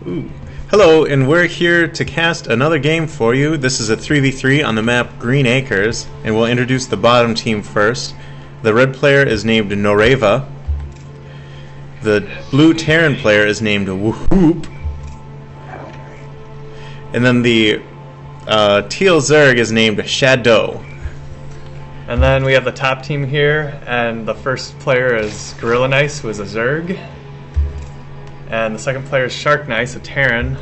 Ooh. Hello, and we're here to cast another game for you. This is a 3v3 on the map Green Acres, and we'll introduce the bottom team first. The red player is named Norava. The blue Terran player is named Woohp. And then the teal Zerg is named Shadow. And then we have the top team here, and the first player is gorillanice, who is a Zerg. And the second player is sharknice, a Terran.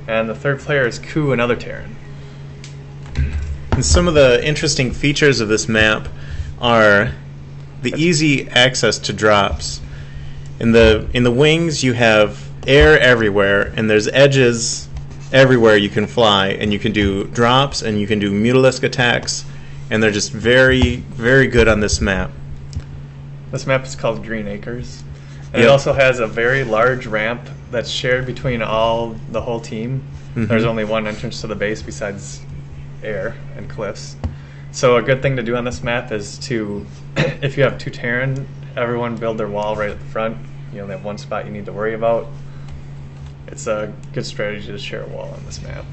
And the third player is Ku, another Terran. And some of the interesting features of this map are the easy access to drops. In the wings you have air everywhere, and there's edges everywhere you can fly, and you can do drops and you can do mutalisk attacks, and they're just very, very good on this map. This map is called Green Acres. And It also has a very large ramp that's shared between the whole team. Mm-hmm. There's only one entrance to the base besides air and cliffs. So a good thing to do on this map is to, if you have two Terran, everyone build their wall right at the front. You only have one spot you need to worry about. It's a good strategy to share a wall on this map.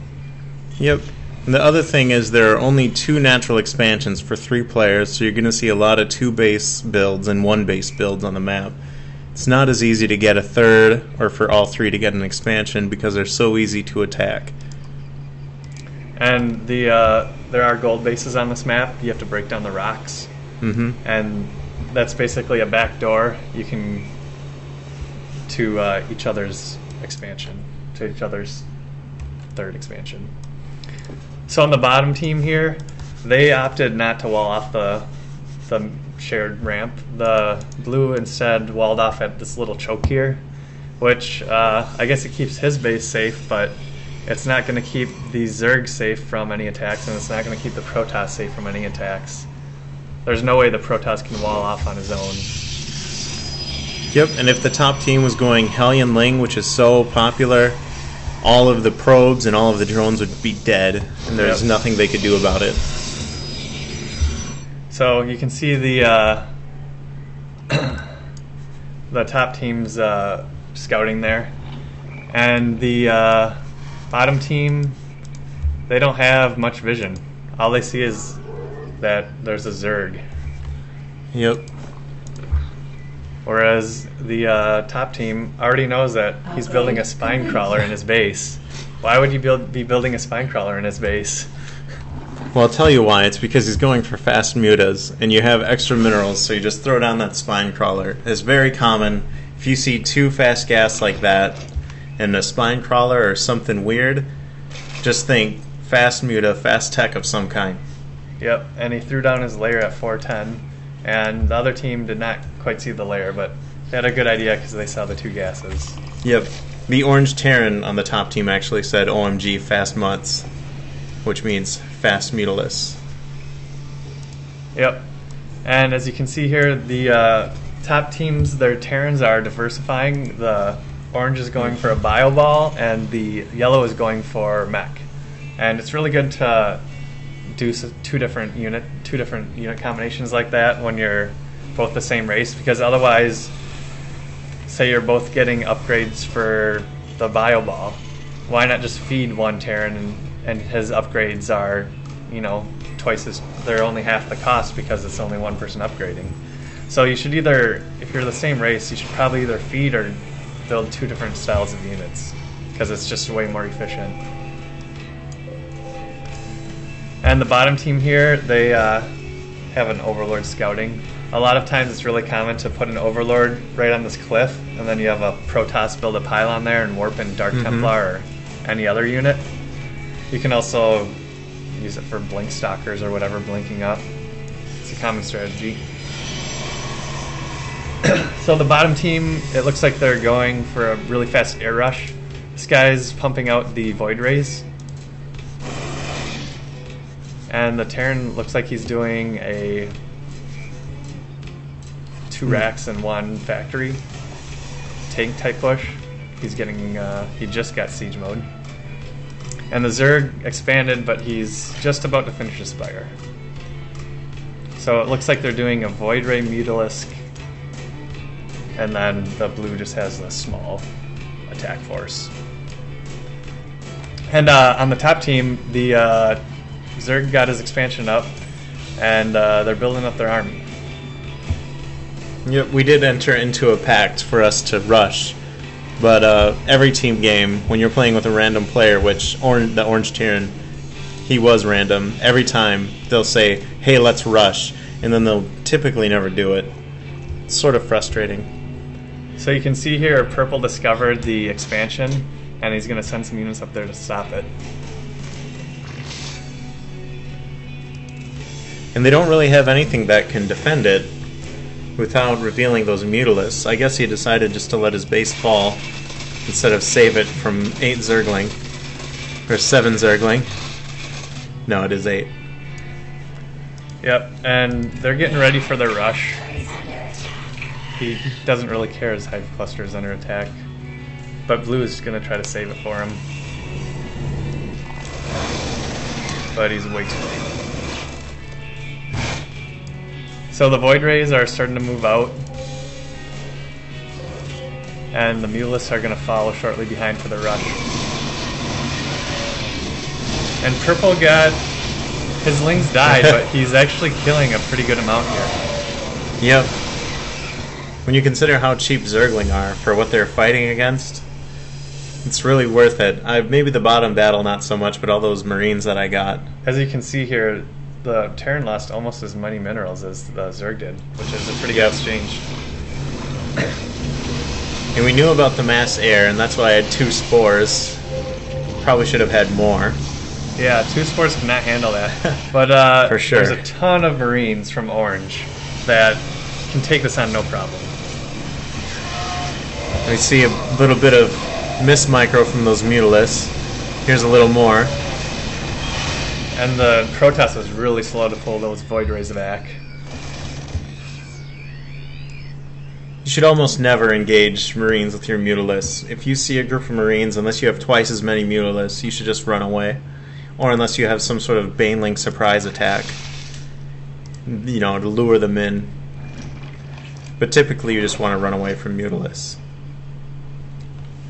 Yep. And the other thing is there are only 2 natural expansions for 3 players, so you're going to see a lot of 2 base builds and 1 base builds on the map. It's not as easy to get a third, or for all 3 to get an expansion, because they're so easy to attack. And there are gold bases on this map. You have to break down the rocks. Mm-hmm. And that's basically a back door you can to each other's expansion, to each other's third expansion. So on the bottom team here, they opted not to wall off the shared ramp. The blue instead walled off at this little choke here, which I guess it keeps his base safe, but it's not going to keep the Zerg safe from any attacks, and it's not going to keep the Protoss safe from any attacks. There's no way the Protoss can wall off on his own. Yep, and if the top team was going Hellion Ling, which is so popular, all of the probes and all of the drones would be dead, and there's nothing they could do about it. So you can see the the top team's scouting there, and the bottom team, they don't have much vision. All they see is that there's a Zerg. Yep. Whereas the top team already knows that he's building a spine crawler in his base. Why would you be building a spine crawler in his base? Well, I'll tell you why. It's because he's going for fast mutas, and you have extra minerals, so you just throw down that spine crawler. It's very common. If you see 2 fast gas like that and a spine crawler or something weird, just think fast muta, fast tech of some kind. Yep, and he threw down his lair at 410, and the other team did not quite see the lair, but they had a good idea because they saw the 2 gases. Yep. The orange Terran on the top team actually said OMG fast mutts, which means fast mutalists. Yep. And as you can see here, the top teams, their Terrans are diversifying. The orange is going for a bio ball, and the yellow is going for mech. And it's really good to do 2 different unit combinations like that when you're both the same race, because otherwise, say you're both getting upgrades for the bio ball, why not just feed one Terran and his upgrades are, twice as, they're only half the cost because it's only one person upgrading. So you should either, if you're the same race, you should probably either feed or build 2 different styles of units, because it's just way more efficient. And the bottom team here, they have an Overlord scouting. A lot of times it's really common to put an Overlord right on this cliff, and then you have a Protoss build a pylon there and warp in Dark Templar or any other unit. You can also use it for blink stalkers or whatever, blinking up. It's a common strategy. So the bottom team, it looks like they're going for a really fast air rush. This guy's pumping out the Void Rays. And the Terran looks like he's doing a 2 racks and 1 factory tank type push. He's getting, he just got siege mode. And the Zerg expanded, but he's just about to finish his spire. So it looks like they're doing a Void Ray Mutalisk, and then the blue just has a small attack force. And on the top team, the Zerg got his expansion up, and they're building up their army. Yep, we did enter into a pact for us to rush, but every team game, when you're playing with a random player, which the Orange Terran, he was random, every time they'll say, hey, let's rush, and then they'll typically never do it. It's sort of frustrating. So you can see here, Purple discovered the expansion, and he's going to send some units up there to stop it. And they don't really have anything that can defend it without revealing those mutilisks. I guess he decided just to let his base fall instead of save it from 8 Zergling. Or 7 Zergling. No, it is 8. Yep, and they're getting ready for their rush. He doesn't really care his hive cluster is under attack. But Blue is going to try to save it for him. But he's way too late. So the Void Rays are starting to move out, and the Mulisks are going to follow shortly behind for the rush. And Purple got... his Lings died, but he's actually killing a pretty good amount here. Yep. When you consider how cheap Zergling are for what they're fighting against, it's really worth it. Maybe the bottom battle not so much, but all those Marines that I got. As you can see here, the Terran lost almost as many minerals as the Zerg did, which is a pretty good exchange. And we knew about the mass air, and that's why I had 2 spores. Probably should have had more. Yeah, 2 spores cannot handle that. But for sure. There's a ton of Marines from Orange that can take this on no problem. We see a little bit of miss micro from those mutilisks. Here's a little more. And the Protoss was really slow to pull those Void Rays back. You should almost never engage Marines with your mutilisks. If you see a group of Marines, unless you have twice as many mutilisks, you should just run away. Or unless you have some sort of Baneling surprise attack, you know, to lure them in. But typically you just want to run away from mutilisks.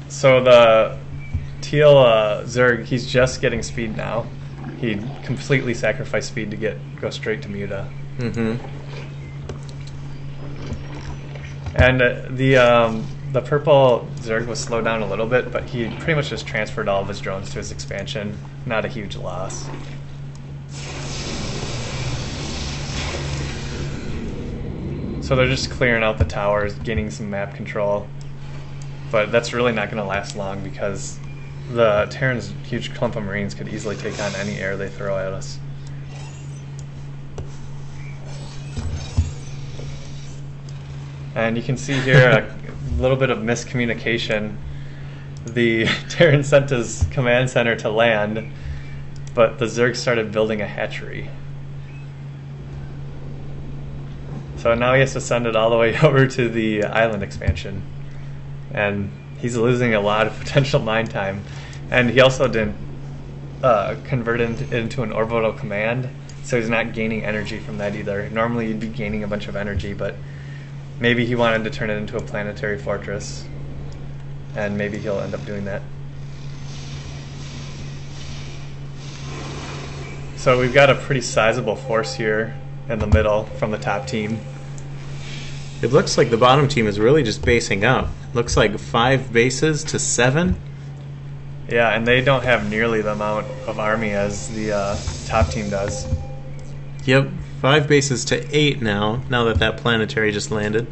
So the Teal Zerg, he's just getting speed now. He completely sacrificed speed to go straight to Muta. Mm-hmm. And the purple Zerg was slowed down a little bit, but he pretty much just transferred all of his drones to his expansion. Not a huge loss. So they're just clearing out the towers, gaining some map control. But that's really not going to last long because the Terran's huge clump of Marines could easily take on any air they throw at us. And you can see here a little bit of miscommunication. The Terran sent his command center to land, but the Zerg started building a hatchery. So now he has to send it all the way over to the island expansion. And he's losing a lot of potential mine time. And he also didn't convert it into an orbital command, so he's not gaining energy from that either. Normally you'd be gaining a bunch of energy, but maybe he wanted to turn it into a planetary fortress, and maybe he'll end up doing that. So we've got a pretty sizable force here in the middle from the top team. It looks like the bottom team is really just basing up. Looks like 5 bases to 7. Yeah, and they don't have nearly the amount of army as the top team does. Yep, 5 bases to 8 now that planetary just landed.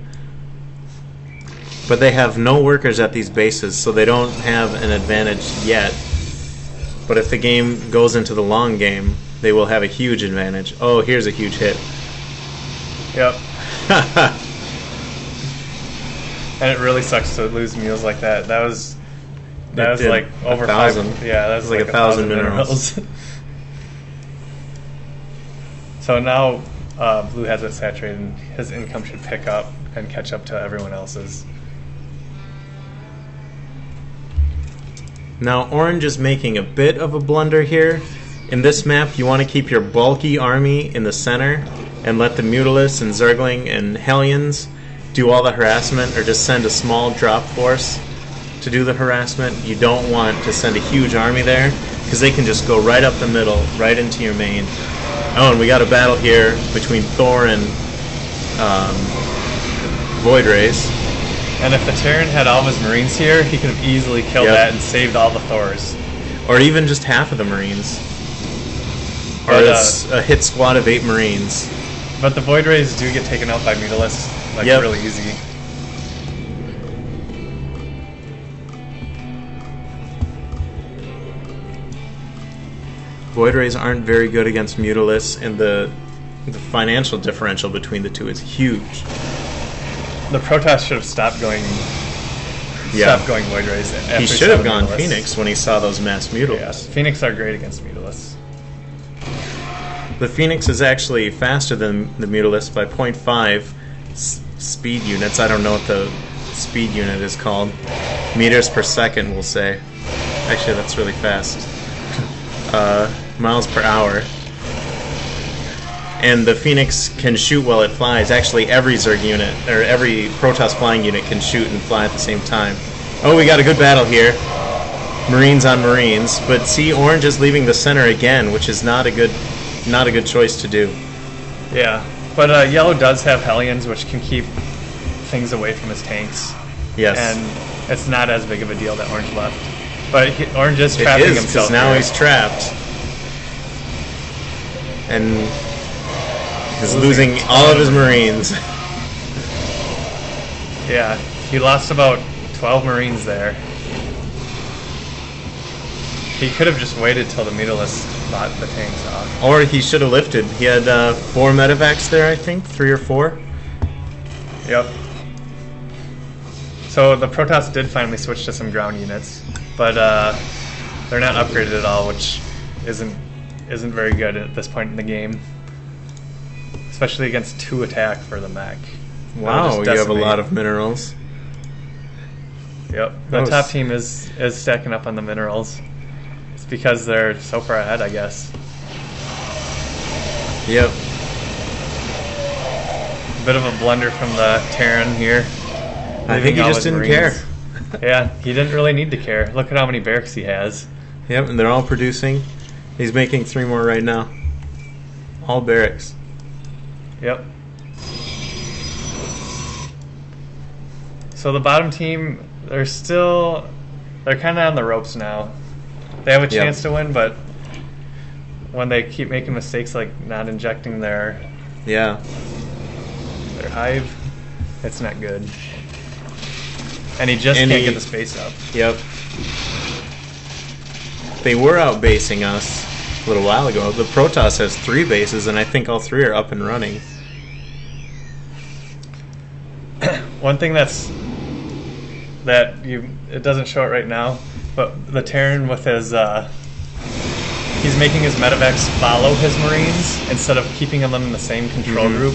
But they have no workers at these bases, so they don't have an advantage yet. But if the game goes into the long game, they will have a huge advantage. Oh, here's a huge hit. Yep. And it really sucks to lose meals like that. That was like over 1,000. 5. Yeah, that was like 1,000 minerals. So now Blue has it saturated, and his income should pick up and catch up to everyone else's. Now Orange is making a bit of a blunder here. In this map, you want to keep your bulky army in the center and let the Mutilisks and Zergling and Hellions do all the harassment, or just send a small drop force to do the harassment. You don't want to send a huge army there, because they can just go right up the middle, right into your main. Oh, and we got a battle here between Thor and Void Rays. And if the Terran had all of his Marines here, he could have easily killed that and saved all the Thors. Or even just half of the Marines. Or it's a hit squad of 8 Marines. But the Void Rays do get taken out by Mutalisk, like really easy. Void Rays aren't very good against Mutalisk, and the financial differential between the two is huge. The Protoss should have stopped going Void Rays. He should have gone Phoenix when he saw those mass Mutalisks. Yeah, Phoenix are great against Mutalisks. The Phoenix is actually faster than the Mutalisk by 0.5 speed units. I don't know what the speed unit is called. Meters per second, we'll say. Actually, that's really fast. Miles per hour. And the Phoenix can shoot while it flies. Actually, every Zerg unit, or every Protoss flying unit can shoot and fly at the same time. Oh, we got a good battle here. Marines on Marines. But see, Orange is leaving the center again, which is not a good choice to do. Yeah, but Yellow does have Hellions, which can keep things away from his tanks. Yes. And it's not as big of a deal that Orange left. But Orange is trapping himself. Now he's trapped. And he's losing all of his Marines. Yeah, he lost about 12 Marines there. He could have just waited till the Mutalisk bought the tanks off. Or he should have lifted. He had 4 medevacs there, I think. 3 or 4. Yep. So the Protoss did finally switch to some ground units, but they're not upgraded at all, which isn't very good at this point in the game. Especially against 2 attack for the mech. Wow, you have a lot of minerals. Yep, the top team is stacking up on the minerals. It's because they're so far ahead, I guess. Yep. A bit of a blunder from the Terran here. I think he just didn't care. Yeah, he didn't really need to care. Look at how many barracks he has. Yep, and they're all producing. He's making 3 more right now. All barracks. Yep. So the bottom team, they're kind of on the ropes now. They have a chance to win, but when they keep making mistakes like not injecting their hive, it's not good. And he just can't get the space up. Yep. They were outbasing us a little while ago. The Protoss has 3 bases, and I think all 3 are up and running. One thing it doesn't show it right now, but the Terran with his he's making his medevacs follow his Marines instead of keeping them in the same control group,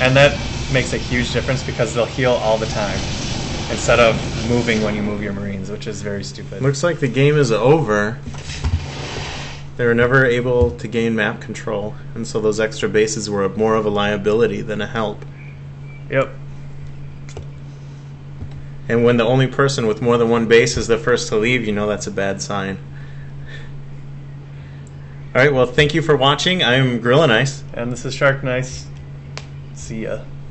and that makes a huge difference because they'll heal all the time instead of moving when you move your Marines, which is very stupid. Looks like the game is over. They were never able to gain map control, and so those extra bases were more of a liability than a help. Yep. And when the only person with more than 1 base is the first to leave, you know that's a bad sign. Alright, well, thank you for watching. I'm gorillanice. And this is sharknice. See ya.